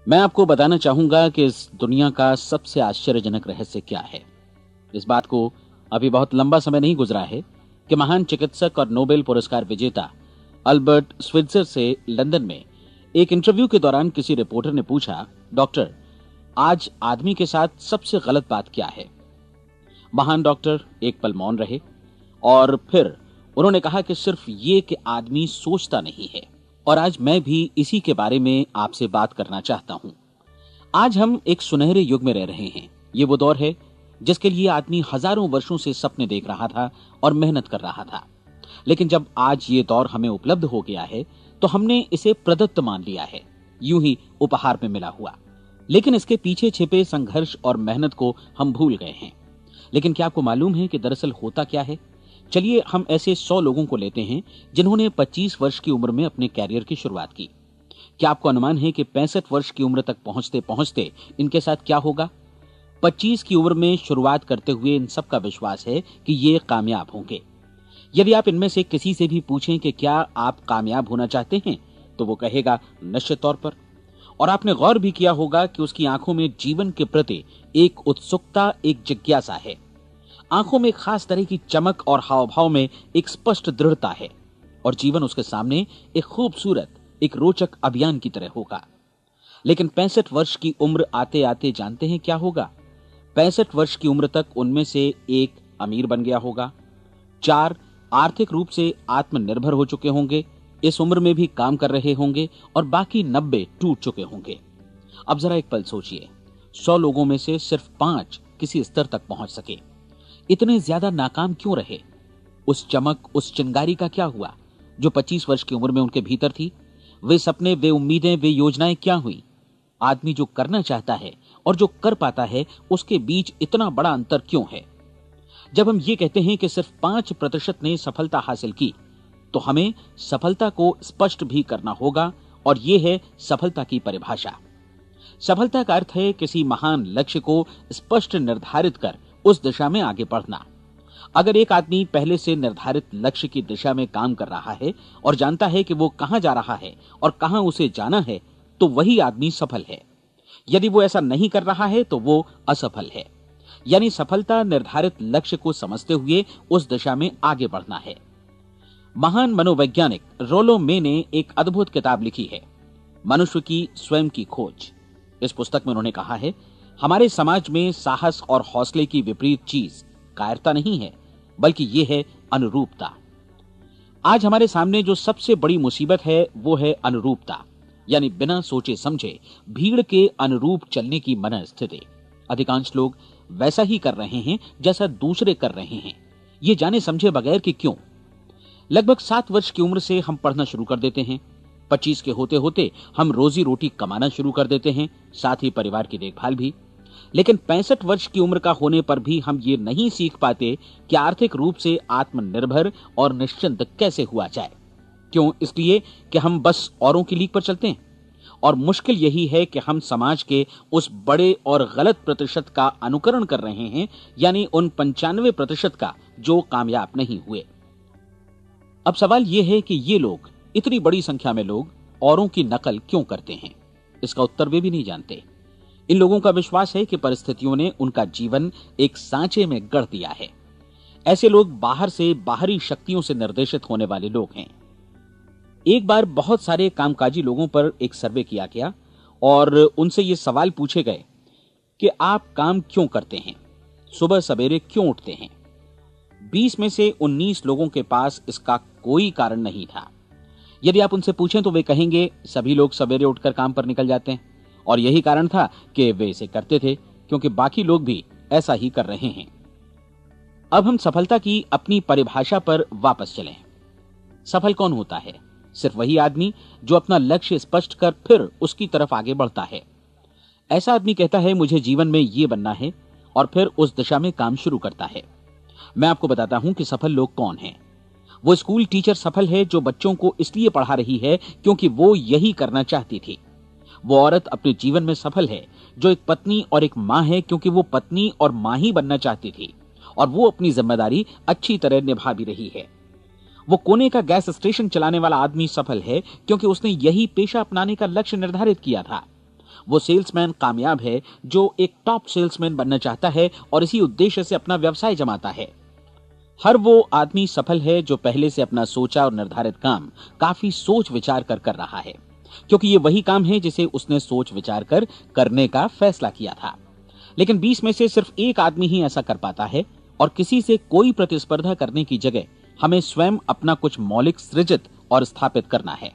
मैं आपको बताना चाहूंगा कि इस दुनिया का सबसे आश्चर्यजनक रहस्य क्या है। इस बात को अभी बहुत लंबा समय नहीं गुजरा है कि महान चिकित्सक और नोबेल पुरस्कार विजेता अल्बर्ट स्विट्जर से लंदन में एक इंटरव्यू के दौरान किसी रिपोर्टर ने पूछा, डॉक्टर, आज आदमी के साथ सबसे गलत बात क्या है। महान डॉक्टर एक पल मौन रहे और फिर उन्होंने कहा कि सिर्फ ये कि आदमी सोचता नहीं है। और आज मैं भी इसी के बारे में आपसे बात करना चाहता हूं। आज हम एक सुनहरे युग में रह रहे हैं। ये वो दौर है जिसके लिए आदमी हजारों वर्षों से सपने देख रहा था और मेहनत कर रहा था। लेकिन जब आज ये दौर हमें उपलब्ध हो गया है तो हमने इसे प्रदत्त मान लिया है, यूं ही उपहार में मिला हुआ। लेकिन इसके पीछे छिपे संघर्ष और मेहनत को हम भूल गए हैं। लेकिन क्या आपको मालूम है कि दरअसल होता क्या है? चलिए हम ऐसे 100 लोगों को लेते हैं जिन्होंने 25 वर्ष की उम्र में अपने कैरियर की शुरुआत की। क्या आपको अनुमान है कि 65 वर्ष की उम्र तक पहुंचते पहुंचते इनके साथ क्या होगा? 25 की उम्र में शुरुआत करते हुए इन सब का विश्वास है कि ये कामयाब होंगे। यदि आप इनमें से किसी से भी पूछें कि क्या आप कामयाब होना चाहते हैं, तो वो कहेगा निश्चित तौर पर। और आपने गौर भी किया होगा कि उसकी आंखों में जीवन के प्रति एक उत्सुकता, एक जिज्ञासा है। आंखों में खास तरह की चमक और हाव भाव में एक स्पष्ट दृढ़ता है और जीवन उसके सामने एक खूबसूरत, एक रोचक अभियान की तरह होगा। लेकिन 65 वर्ष की उम्र आते आते जानते हैं क्या होगा? 65 वर्ष की उम्र तक उनमें से एक अमीर बन गया होगा, 4 आर्थिक रूप से आत्मनिर्भर हो चुके होंगे, इस उम्र में भी काम कर रहे होंगे और बाकी 90 टूट चुके होंगे। अब जरा एक पल सोचिए, 100 लोगों में से सिर्फ 5 किसी स्तर तक पहुंच सके। इतने ज्यादा नाकाम क्यों रहे? उस चमक, उस चिंगारी का क्या हुआ जो 25 वर्ष की उम्र में उनके भीतर थी? वे सपने, वे उम्मीदें, वे योजनाएं क्या हुई? आदमी जो करना चाहता है और जो कर पाता है, उसके बीच इतना बड़ा अंतर क्यों है? जब हम ये कहते हैं कि सिर्फ 5% ने सफलता हासिल की, तो हमें सफलता को स्पष्ट भी करना होगा और यह है सफलता की परिभाषा। सफलता का अर्थ है किसी महान लक्ष्य को स्पष्ट निर्धारित कर उस दिशा में आगे बढ़ना। अगर एक आदमी पहले से निर्धारित लक्ष्य की दिशा में काम कर रहा है और जानता है कि वो कहां जा रहा है और कहां उसे जाना है, तो वही आदमी सफल है। यदि वो ऐसा नहीं कर रहा है तो वो असफल है। यानी सफलता निर्धारित लक्ष्य को समझते हुए उस दिशा में आगे बढ़ना है। महान मनोवैज्ञानिक रोलो मे ने एक अद्भुत किताब लिखी है, मनुष्य की स्वयं की खोज। इस पुस्तक में उन्होंने कहा है, हमारे समाज में साहस और हौसले की विपरीत चीज कायरता नहीं है, बल्कि यह है अनुरूपता। आज हमारे सामने जो सबसे बड़ी मुसीबत है वो है अनुरूपता, यानी बिना सोचे समझे भीड़ के अनुरूप चलने की मनस्थिति। अधिकांश लोग वैसा ही कर रहे हैं जैसा दूसरे कर रहे हैं, ये जाने समझे बगैर कि क्यों। लगभग 7 वर्ष की उम्र से हम पढ़ना शुरू कर देते हैं। 25 के होते होते हम रोजी रोटी कमाना शुरू कर देते हैं, साथ ही परिवार की देखभाल भी। लेकिन 65 वर्ष की उम्र का होने पर भी हम ये नहीं सीख पाते कि आर्थिक रूप से आत्मनिर्भर और निश्चिंत कैसे हुआ जाए। क्यों? इसलिए कि हम बस औरों की लीक पर चलते हैं। और मुश्किल यही है कि हम समाज के उस बड़े और गलत प्रतिशत का अनुकरण कर रहे हैं, यानी उन 95% का जो कामयाब नहीं हुए। अब सवाल यह है कि ये लोग, इतनी बड़ी संख्या में लोग, औरों की नकल क्यों करते हैं? इसका उत्तर वे भी नहीं जानते। इन लोगों का विश्वास है कि परिस्थितियों ने उनका जीवन एक सांचे में गढ़ दिया है। ऐसे लोग बाहर से, बाहरी शक्तियों से निर्देशित होने वाले लोग हैं। एक बार बहुत सारे कामकाजी लोगों पर एक सर्वे किया गया और उनसे ये सवाल पूछे गए कि आप काम क्यों करते हैं, सुबह सवेरे क्यों उठते हैं? 20 में से 19 लोगों के पास इसका कोई कारण नहीं था। यदि आप उनसे पूछें तो वे कहेंगे सभी लोग सवेरे उठकर काम पर निकल जाते हैं और यही कारण था कि वे इसे करते थे क्योंकि बाकी लोग भी ऐसा ही कर रहे हैं। अब हम सफलता की अपनी परिभाषा पर वापस चलें। सफल कौन होता है? सिर्फ वही आदमी जो अपना लक्ष्य स्पष्ट कर फिर उसकी तरफ आगे बढ़ता है। ऐसा आदमी कहता है मुझे जीवन में ये बनना है और फिर उस दिशा में काम शुरू करता है। मैं आपको बताता हूं कि सफल लोग कौन हैं। वो स्कूल टीचर सफल है जो बच्चों को इसलिए पढ़ा रही है क्योंकि वो यही करना चाहती थी। वो औरत अपने जीवन में सफल है जो एक पत्नी और एक मां है क्योंकि वो पत्नी और मां ही बनना चाहती थी और वो अपनी जिम्मेदारी अच्छी तरह निभा भी रही है। वो कोने का गैस स्टेशन चलाने वाला आदमी सफल है क्योंकि उसने यही पेशा अपनाने का लक्ष्य निर्धारित किया था। वो सेल्समैन कामयाब है जो एक टॉप सेल्समैन बनना चाहता है और इसी उद्देश्य से अपना व्यवसाय जमाता है। हर वो आदमी सफल है जो पहले से अपना सोचा और निर्धारित काम काफी सोच विचार कर रहा है, क्योंकि ये वही काम है जिसे उसने सोच विचार कर करने का फैसला किया था। लेकिन 20 में से सिर्फ एक आदमी ही ऐसा कर पाता है, और किसी से कोई प्रतिस्पर्धा करने की जगह हमें स्वयं अपना कुछ मौलिक सृजित और स्थापित करना है।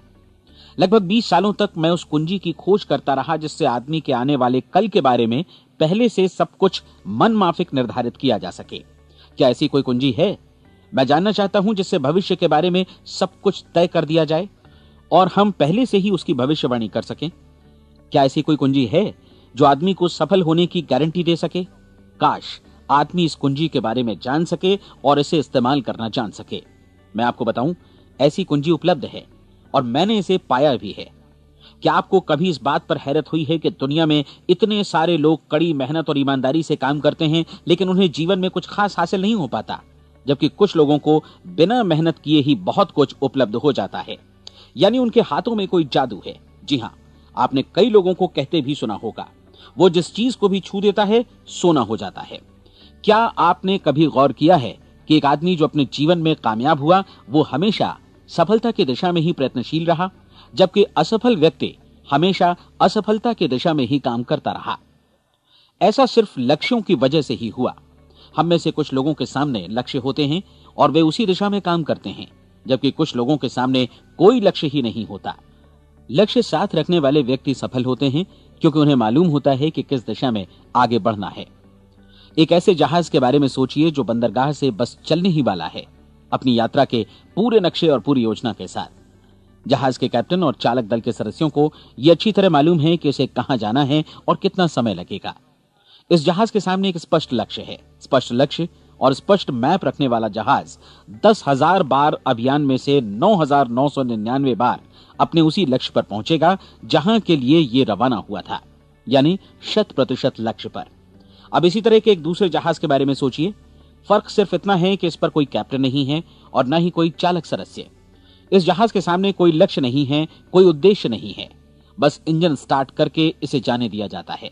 लगभग 20 सालों तक मैं उस कुंजी की खोज करता रहा जिससे आदमी के आने वाले कल के बारे में पहले से सब कुछ मन माफिक निर्धारित किया जा सके। क्या ऐसी कोई कुंजी है? मैं जानना चाहता हूं जिससे भविष्य के बारे में सब कुछ तय कर दिया जाए और हम पहले से ही उसकी भविष्यवाणी कर सकें। क्या ऐसी कोई कुंजी है जो आदमी को सफल होने की गारंटी दे सके? काश आदमी इस कुंजी के बारे में जान सके और इसे इस्तेमाल करना जान सके। मैं आपको बताऊं, ऐसी कुंजी उपलब्ध है और मैंने इसे पाया भी है। क्या आपको कभी इस बात पर हैरत हुई है कि दुनिया में इतने सारे लोग कड़ी मेहनत और ईमानदारी से काम करते हैं, लेकिन उन्हें जीवन में कुछ खास हासिल नहीं हो पाता, जबकि कुछ लोगों को बिना मेहनत किए ही बहुत कुछ उपलब्ध हो जाता है। यानी उनके हाथों में कोई जादू है। जी हां, आपने कई लोगों को कहते भी सुना होगा, वो जिस चीज को भी छू देता है सोना हो जाता है। क्या आपने कभी गौर किया है कि एक आदमी जो अपने जीवन में कामयाब हुआ, वो हमेशा सफलता की दिशा में ही प्रयत्नशील रहा, जबकि असफल व्यक्ति हमेशा असफलता की दिशा में ही काम करता रहा? ऐसा सिर्फ लक्ष्यों की वजह से ही हुआ। हम में से कुछ लोगों के सामने लक्ष्य होते हैं और वे उसी दिशा में काम करते हैं, जबकि कुछ लोगों के सामने कोई लक्ष्य ही नहीं होता। लक्ष्य साथ रखने वाले व्यक्ति सफल होते हैं क्योंकि उन्हें मालूम होता है कि किस दिशा में आगे बढ़ना है। एक ऐसे जहाज के बारे में सोचिए जो बंदरगाह से बस चलने ही वाला है, अपनी यात्रा के पूरे नक्शे और पूरी योजना के साथ। जहाज के कैप्टन और चालक दल के सदस्यों को यह अच्छी तरह मालूम है कि उसे कहां जाना है और कितना समय लगेगा। इस जहाज के सामने एक स्पष्ट लक्ष्य है। स्पष्ट लक्ष्य और स्पष्ट मैप रखने वाला जहाज 10,000 बार अभियान में से 9,999 बार अपने उसी लक्ष्य पर पहुंचेगा जहां के लिए ये रवाना हुआ था, यानी 100% लक्ष्य पर। अब इसी तरह के एक दूसरे जहाज के बारे में सोचिए। फर्क सिर्फ इतना है कि इस पर कोई कैप्टन नहीं है और न ही कोई चालक सदस्य। इस जहाज के सामने कोई लक्ष्य नहीं है, कोई उद्देश्य नहीं है, बस इंजन स्टार्ट करके इसे जाने दिया जाता है।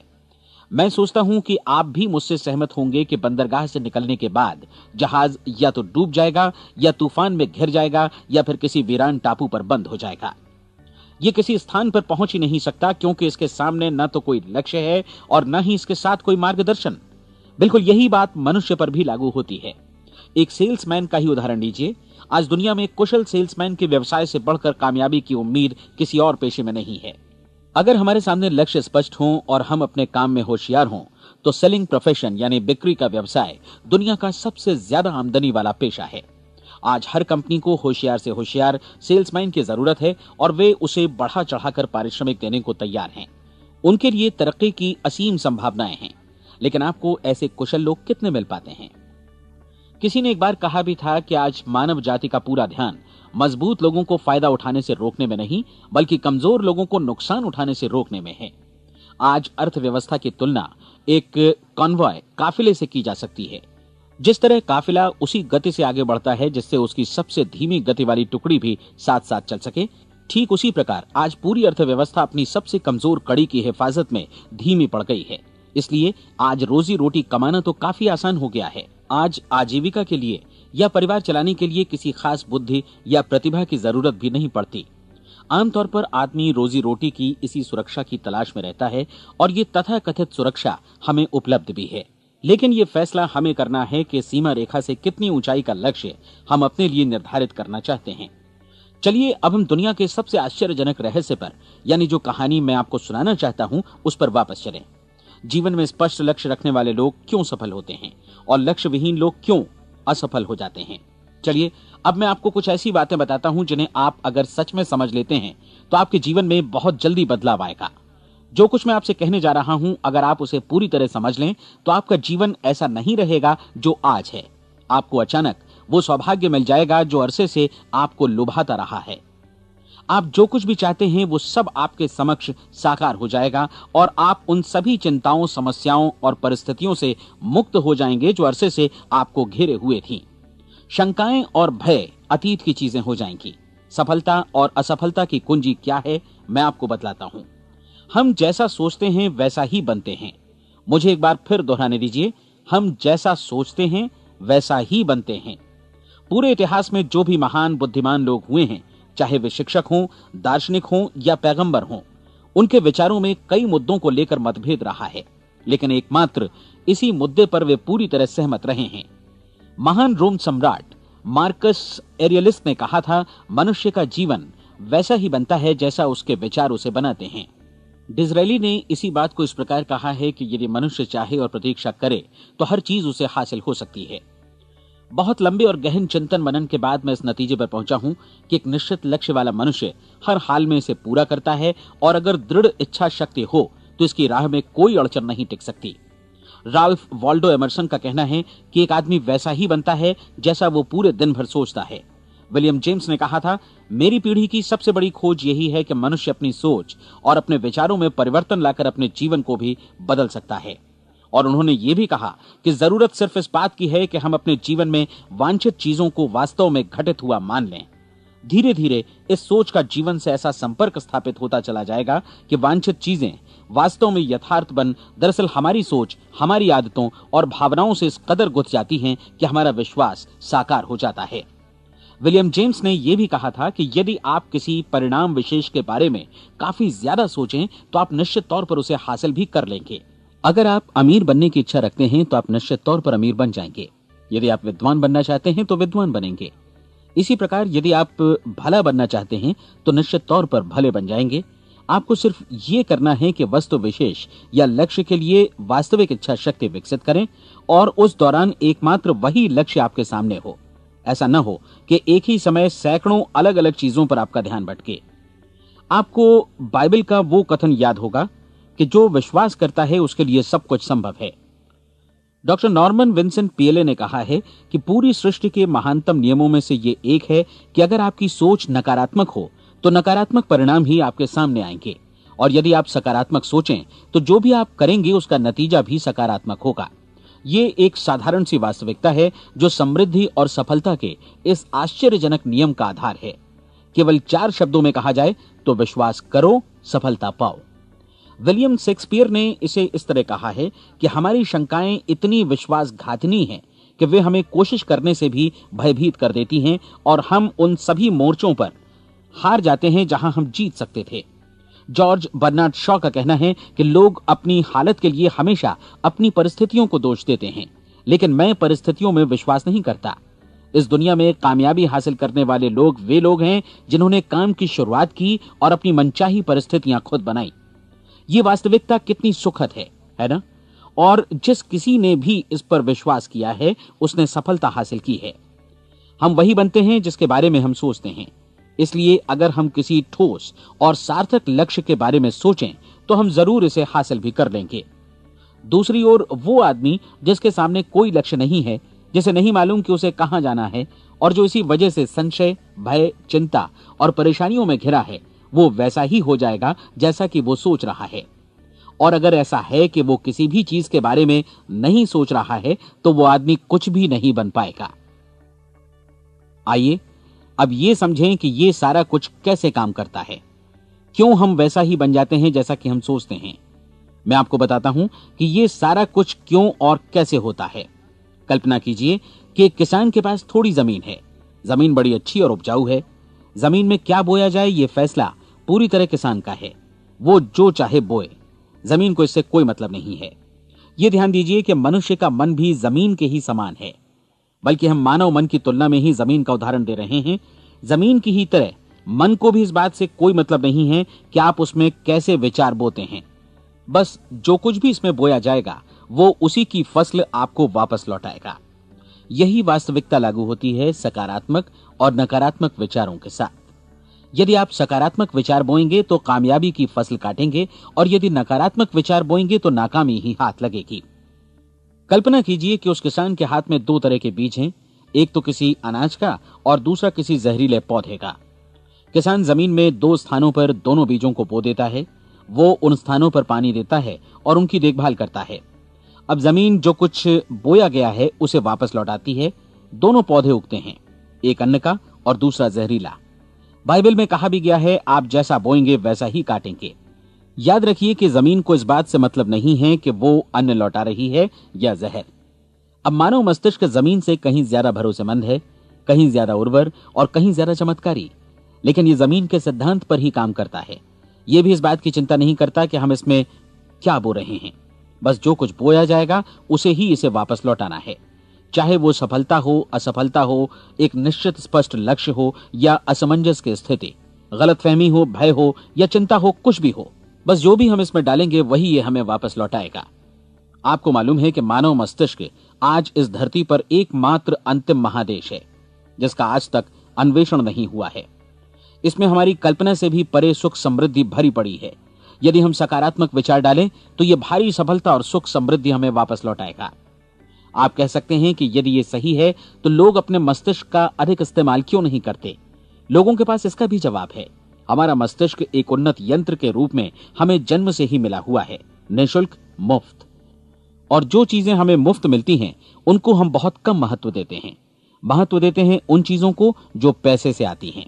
मैं सोचता हूं कि आप भी मुझसे सहमत होंगे कि बंदरगाह से निकलने के बाद जहाज या तो डूब जाएगा, या तूफान में घिर जाएगा, या फिर किसी वीरान टापू पर बंद हो जाएगा। ये किसी स्थान पर पहुंच ही नहीं सकता क्योंकि इसके सामने न तो कोई लक्ष्य है और न ही इसके साथ कोई मार्गदर्शन। बिल्कुल यही बात मनुष्य पर भी लागू होती है। एक सेल्समैन का ही उदाहरण लीजिए। आज दुनिया में कुशल सेल्समैन के व्यवसाय से बढ़कर कामयाबी की उम्मीद किसी और पेशे में नहीं है। अगर हमारे सामने लक्ष्य स्पष्ट हों और हम अपने काम में होशियार हों, तो सेलिंग प्रोफेशन यानी बिक्री का व्यवसाय दुनिया का सबसे ज्यादा आमदनी वाला पेशा है। आज हर कंपनी को होशियार से होशियार सेल्समैन की जरूरत है और वे उसे बढ़ा चढ़ाकर पारिश्रमिक देने को तैयार हैं। उनके लिए तरक्की की असीम संभावनाएं हैं, लेकिन आपको ऐसे कुशल लोग कितने मिल पाते हैं? किसी ने एक बार कहा भी था कि आज मानव जाति का पूरा ध्यान मजबूत लोगों को फायदा उठाने से रोकने में नहीं, बल्कि कमजोर लोगों को नुकसान उठाने से रोकने में है। आज अर्थव्यवस्था की तुलना एक कॉन्वॉय काफिले से की जा सकती है। जिस तरह काफिला उसी गति से आगे बढ़ता है जिससे उसकी सबसे धीमी गति वाली टुकड़ी भी साथ साथ चल सके, ठीक उसी प्रकार आज पूरी अर्थव्यवस्था अपनी सबसे कमजोर कड़ी की हिफाजत में धीमी पड़ गई है। इसलिए आज रोजी रोटी कमाना तो काफी आसान हो गया है। आज आजीविका के लिए या परिवार चलाने के लिए किसी खास बुद्धि या प्रतिभा की जरूरत भी नहीं पड़ती। आमतौर पर आदमी रोजी रोटी की इसी सुरक्षा की तलाश में रहता है और ये तथाकथित सुरक्षा हमें उपलब्ध भी है। लेकिन ये फैसला हमें करना है कि सीमा रेखा से कितनी ऊंचाई का लक्ष्य हम अपने लिए निर्धारित करना चाहते हैं। चलिए अब हम दुनिया के सबसे आश्चर्यजनक रहस्य पर, यानी जो कहानी मैं आपको सुनाना चाहता हूं, उस पर वापस चलें। जीवन में स्पष्ट लक्ष्य रखने वाले लोग क्यों सफल होते हैं और लक्ष्य विहीन लोग क्यों असफल हो जाते हैं? चलिए अब मैं आपको कुछ ऐसी बातें बताता हूं जिन्हें आप अगर सच में समझ लेते हैं तो आपके जीवन में बहुत जल्दी बदलाव आएगा। जो कुछ मैं आपसे कहने जा रहा हूं, अगर आप उसे पूरी तरह समझ लें तो आपका जीवन ऐसा नहीं रहेगा जो आज है। आपको अचानक वो सौभाग्य मिल जाएगा जो अरसे से आपको लुभाता रहा है। आप जो कुछ भी चाहते हैं वो सब आपके समक्ष साकार हो जाएगा और आप उन सभी चिंताओं, समस्याओं और परिस्थितियों से मुक्त हो जाएंगे जो अरसे से आपको घेरे हुए थीं। शंकाएं और भय अतीत की चीजें हो जाएंगी। सफलता और असफलता की कुंजी क्या है, मैं आपको बतलाता हूं। हम जैसा सोचते हैं वैसा ही बनते हैं। मुझे एक बार फिर दोहराने दीजिए, हम जैसा सोचते हैं वैसा ही बनते हैं। पूरे इतिहास में जो भी महान बुद्धिमान लोग हुए हैं, चाहे वे शिक्षक हों, दार्शनिक हों या पैगंबर हों, उनके विचारों में कई मुद्दों को लेकर मतभेद रहा है, लेकिन एकमात्र इसी मुद्दे पर वे पूरी तरह सहमत रहे हैं। महान रोम सम्राट मार्कस एरियलिस ने कहा था, मनुष्य का जीवन वैसा ही बनता है जैसा उसके विचार उसे बनाते हैं। डिज़रायली ने इसी बात को इस प्रकार कहा है कि यदि मनुष्य चाहे और प्रतीक्षा करे तो हर चीज उसे हासिल हो सकती है। बहुत लंबे और गहन चिंतन मनन के बाद मैं इस नतीजे पर पहुंचा हूं कि एक निश्चित लक्ष्य वाला मनुष्य हर हाल में इसे पूरा करता है, और अगर दृढ़ इच्छा शक्ति हो तो इसकी राह में कोई अड़चन नहीं टिक सकती। राल्फ वॉल्डो एमर्सन का कहना है कि एक आदमी वैसा ही बनता है जैसा वो पूरे दिन भर सोचता है। विलियम जेम्स ने कहा था, मेरी पीढ़ी की सबसे बड़ी खोज यही है कि मनुष्य अपनी सोच और अपने विचारों में परिवर्तन लाकर अपने जीवन को भी बदल सकता है। और उन्होंने ये भी कहा कि जरूरत सिर्फ इस बात की है कि हम अपने जीवन में वांछित चीजों को वास्तव में घटित हुआ मान लें। धीरे धीरे इस सोच का जीवन से ऐसा संपर्क स्थापित होता चला जाएगा कि वांछित चीजें वास्तव में यथार्थ बन दरअसल हमारी सोच, हमारी आदतों और भावनाओं से इस कदर गुथ जाती हैं कि हमारा विश्वास साकार हो जाता है। विलियम जेम्स ने यह भी कहा था कि यदि आप किसी परिणाम विशेष के बारे में काफी ज्यादा सोचें तो आप निश्चित तौर पर उसे हासिल भी कर लेंगे। अगर आप अमीर बनने की इच्छा रखते हैं तो आप निश्चित तौर पर अमीर बन जाएंगे। यदि आप विद्वान बनना चाहते हैं तो विद्वान बनेंगे। इसी प्रकार यदि आप भला बनना चाहते हैं तो निश्चित तौर पर भले बन जाएंगे। आपको सिर्फ ये करना है कि वस्तु विशेष या लक्ष्य के लिए वास्तविक इच्छा शक्ति विकसित करें, और उस दौरान एकमात्र वही लक्ष्य आपके सामने हो। ऐसा न हो कि एक ही समय सैकड़ों अलग अलग चीजों पर आपका ध्यान भटके। आपको बाइबल का वो कथन याद होगा कि जो विश्वास करता है उसके लिए सब कुछ संभव है। डॉक्टर नॉर्मन विंसेंट पीएले ने कहा है कि पूरी सृष्टि के महानतम नियमों में से ये एक है कि अगर आपकी सोच नकारात्मक हो तो नकारात्मक परिणाम ही आपके सामने आएंगे, और यदि आप सकारात्मक सोचें तो जो भी आप करेंगे उसका नतीजा भी सकारात्मक होगा। ये एक साधारण सी वास्तविकता है जो समृद्धि और सफलता के इस आश्चर्यजनक नियम का आधार है। केवल 4 शब्दों में कहा जाए तो विश्वास करो, सफलता पाओ। विलियम शेक्सपियर ने इसे इस तरह कहा है कि हमारी शंकाएं इतनी विश्वासघातिनी हैं कि वे हमें कोशिश करने से भी भयभीत कर देती हैं, और हम उन सभी मोर्चों पर हार जाते हैं जहां हम जीत सकते थे। जॉर्ज बर्नार्ड शॉ का कहना है कि लोग अपनी हालत के लिए हमेशा अपनी परिस्थितियों को दोष देते हैं, लेकिन मैं परिस्थितियों में विश्वास नहीं करता। इस दुनिया में कामयाबी हासिल करने वाले लोग वे लोग हैं जिन्होंने काम की शुरुआत की और अपनी मनचाही परिस्थितियां खुद बनाई। ये वास्तविकता कितनी सुखद है ना? और जिस किसी ने भी इस पर विश्वास किया है उसने सफलता हासिल की है। हम वही बनते हैं जिसके बारे में हम सोचते हैं। इसलिए अगर हम किसी ठोस और सार्थक लक्ष्य के बारे में सोचें तो हम जरूर इसे हासिल भी कर लेंगे। दूसरी ओर वो आदमी जिसके सामने कोई लक्ष्य नहीं है, जिसे नहीं मालूम कि उसे कहां जाना है, और जो इसी वजह से संशय, भय, चिंता और परेशानियों में घिरा है, वो वैसा ही हो जाएगा जैसा कि वो सोच रहा है। और अगर ऐसा है कि वो किसी भी चीज के बारे में नहीं सोच रहा है तो वो आदमी कुछ भी नहीं बन पाएगा। आइए अब ये समझें कि ये सारा कुछ कैसे काम करता है, क्यों हम वैसा ही बन जाते हैं जैसा कि हम सोचते हैं। मैं आपको बताता हूं कि ये सारा कुछ क्यों और कैसे होता है। कल्पना कीजिए कि एक किसान के पास थोड़ी जमीन है। जमीन बड़ी अच्छी और उपजाऊ है। जमीन में क्या बोया जाए ये फैसला पूरी तरह किसान का है। वो जो चाहे बोए, जमीन को इससे कोई मतलब नहीं है। ये ध्यान दीजिए कि मनुष्य का मन भी जमीन के ही समान है, बल्कि हम मानव मन की तुलना में ही जमीन का उदाहरण दे रहे हैं। जमीन की ही तरह मन को भी इस बात से कोई मतलब नहीं है कि आप उसमें कैसे विचार बोते हैं। बस जो कुछ भी इसमें बोया जाएगा वो उसी की फसल आपको वापस लौटाएगा। यही वास्तविकता लागू होती है सकारात्मक और नकारात्मक विचारों के साथ। यदि आप सकारात्मक विचार बोएंगे तो कामयाबी की फसल काटेंगे, और यदि नकारात्मक विचार बोएंगे तो नाकामी ही हाथ लगेगी। कल्पना कीजिए कि उस किसान के हाथ में 2 तरह के बीज हैं, एक तो किसी अनाज का और दूसरा किसी जहरीले पौधे का। किसान जमीन में 2 स्थानों पर दोनों बीजों को बो देता है। वो उन स्थानों पर पानी देता है और उनकी देखभाल करता है। अब जमीन जो कुछ बोया गया है उसे वापस लौटाती है। दोनों पौधे उगते हैं, एक अन्न का और दूसरा जहरीला। बाइबल में कहा भी गया है, आप जैसा बोएंगे वैसा ही काटेंगे। याद रखिए कि जमीन को इस बात से मतलब नहीं है कि वो अन्न लौटा रही है या जहर। अब मानव मस्तिष्क जमीन से कहीं ज्यादा भरोसेमंद है, कहीं ज्यादा उर्वर और कहीं ज्यादा चमत्कारी, लेकिन ये जमीन के सिद्धांत पर ही काम करता है। ये भी इस बात की चिंता नहीं करता कि हम इसमें क्या बो रहे हैं। बस जो कुछ बोया जाएगा उसे ही इसे वापस लौटाना है, चाहे वो सफलता हो, असफलता हो, एक निश्चित स्पष्ट लक्ष्य हो या असमंजस की स्थिति, गलतफहमी हो, भय हो या चिंता हो, कुछ भी हो। बस जो भी हम इसमें डालेंगे वही ये हमें वापस लौटाएगा। आपको मालूम है कि मानव मस्तिष्क आज इस धरती पर एकमात्र अंतिम महादेश है जिसका आज तक अन्वेषण नहीं हुआ है। इसमें हमारी कल्पना से भी परे सुख समृद्धि भरी पड़ी है। यदि हम सकारात्मक विचार डालें तो यह भारी सफलता और सुख समृद्धि हमें वापस लौटाएगा। आप कह सकते हैं कि यदि ये सही है तो लोग अपने मस्तिष्क का अधिक इस्तेमाल क्यों नहीं करते? लोगों के पास इसका भी जवाब है। हमारा मस्तिष्क एक उन्नत यंत्र के रूप में हमें जन्म से ही मिला हुआ है, निःशुल्क, मुफ्त। और जो चीजें हमें मुफ्त मिलती हैं उनको हम बहुत कम महत्व देते हैं। महत्व देते हैं उन चीजों को जो पैसे से आती हैं,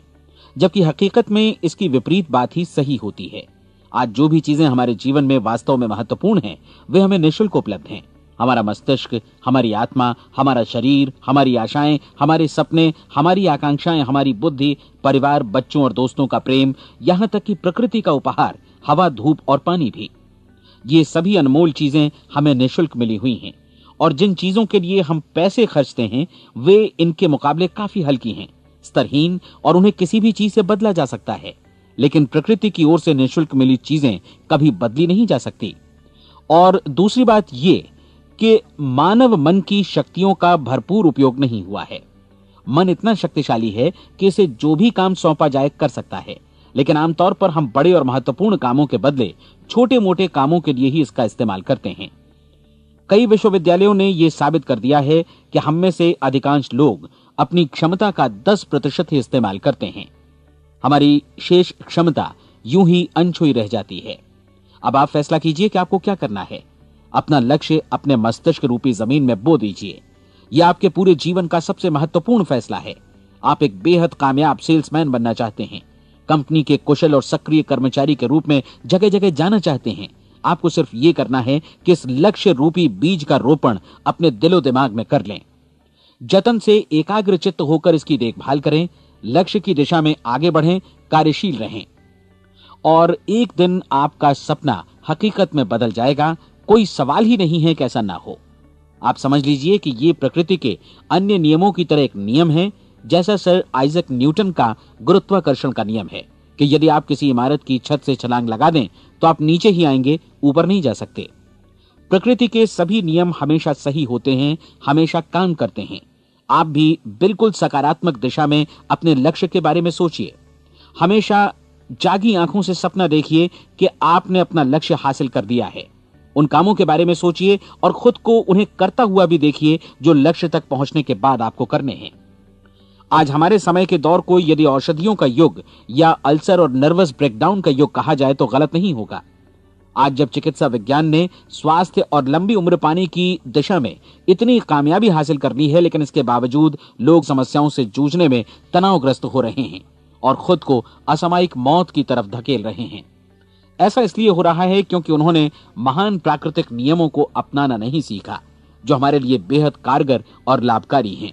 जबकि हकीकत में इसकी विपरीत बात ही सही होती है। आज जो भी चीजें हमारे जीवन में वास्तव में महत्वपूर्ण हैं वे हमें निःशुल्क उपलब्ध हैं। हमारा मस्तिष्क, हमारी आत्मा, हमारा शरीर, हमारी आशाएं, हमारे सपने, हमारी आकांक्षाएं, हमारी बुद्धि, परिवार, बच्चों और दोस्तों का प्रेम, यहां तक कि प्रकृति का उपहार, हवा, धूप और पानी भी। ये सभी अनमोल चीजें हमें निःशुल्क मिली हुई हैं और जिन चीजों के लिए हम पैसे खर्चते हैं वे इनके मुकाबले काफी हल्की हैं, स्तरहीन और उन्हें किसी भी चीज से बदला जा सकता है। लेकिन प्रकृति की ओर से निःशुल्क मिली चीजें कभी बदली नहीं जा सकती। और दूसरी बात ये कि मानव मन की शक्तियों का भरपूर उपयोग नहीं हुआ है। मन इतना शक्तिशाली है कि इसे जो भी काम सौंपा जाए कर सकता है, लेकिन आमतौर पर हम बड़े और महत्वपूर्ण कामों के बदले छोटे मोटे कामों के लिए ही इसका इस्तेमाल करते हैं। कई विश्वविद्यालयों ने यह साबित कर दिया है कि हम में से अधिकांश लोग अपनी क्षमता का 10% ही इस्तेमाल करते हैं। हमारी शेष क्षमता यूं ही अनछुई रह जाती है। अब आप फैसला कीजिए कि आपको क्या करना है। अपना लक्ष्य अपने मस्तिष्क रूपी जमीन में बो दीजिए। यह आपके पूरे जीवन का सबसे महत्वपूर्ण फैसला है। आप एक बेहद कामयाब सेल्समैन बनना चाहते हैं, कंपनी के कुशल और सक्रिय कर्मचारी के रूप में जगह जगह जाना चाहते हैं। आपको सिर्फ ये करना है कि इस लक्ष्य रूपी बीज का रोपण अपने दिलो दिमाग में कर लें। जतन से एकाग्रचित्त होकर इसकी देखभाल करें, लक्ष्य की दिशा में आगे बढ़ें, कार्यशील रहें और एक दिन आपका सपना हकीकत में बदल जाएगा। कोई सवाल ही नहीं है कि ऐसा ना हो। आप समझ लीजिए कि ये प्रकृति के अन्य नियमों की तरह एक नियम है, जैसा सर आइजक न्यूटन का गुरुत्वाकर्षण का नियम है कि यदि आप किसी इमारत की छत से छलांग लगा दें तो आप नीचे ही आएंगे, ऊपर नहीं जा सकते। प्रकृति के सभी नियम हमेशा सही होते हैं, हमेशा काम करते हैं। आप भी बिल्कुल सकारात्मक दिशा में अपने लक्ष्य के बारे में सोचिए। हमेशा जागी आंखों से सपना देखिए कि आपने अपना लक्ष्य हासिल कर दिया है। उन कामों के बारे में सोचिए और खुद को उन्हें करता हुआ भी देखिए जो लक्ष्य तक पहुंचने के बाद आपको करने हैं। आज हमारे समय के दौर को यदि औषधियों का युग या अल्सर और नर्वस ब्रेकडाउन का युग कहा जाए तो गलत नहीं होगा। आज जब चिकित्सा विज्ञान ने स्वास्थ्य और लंबी उम्र पाने की दिशा में इतनी कामयाबी हासिल कर ली है, लेकिन इसके बावजूद लोग समस्याओं से जूझने में तनावग्रस्त हो रहे हैं और खुद को असामयिक मौत की तरफ धकेल रहे हैं। ऐसा इसलिए हो रहा है क्योंकि उन्होंने महान प्राकृतिक नियमों को अपनाना नहीं सीखा, जो हमारे लिए बेहद कारगर और लाभकारी हैं।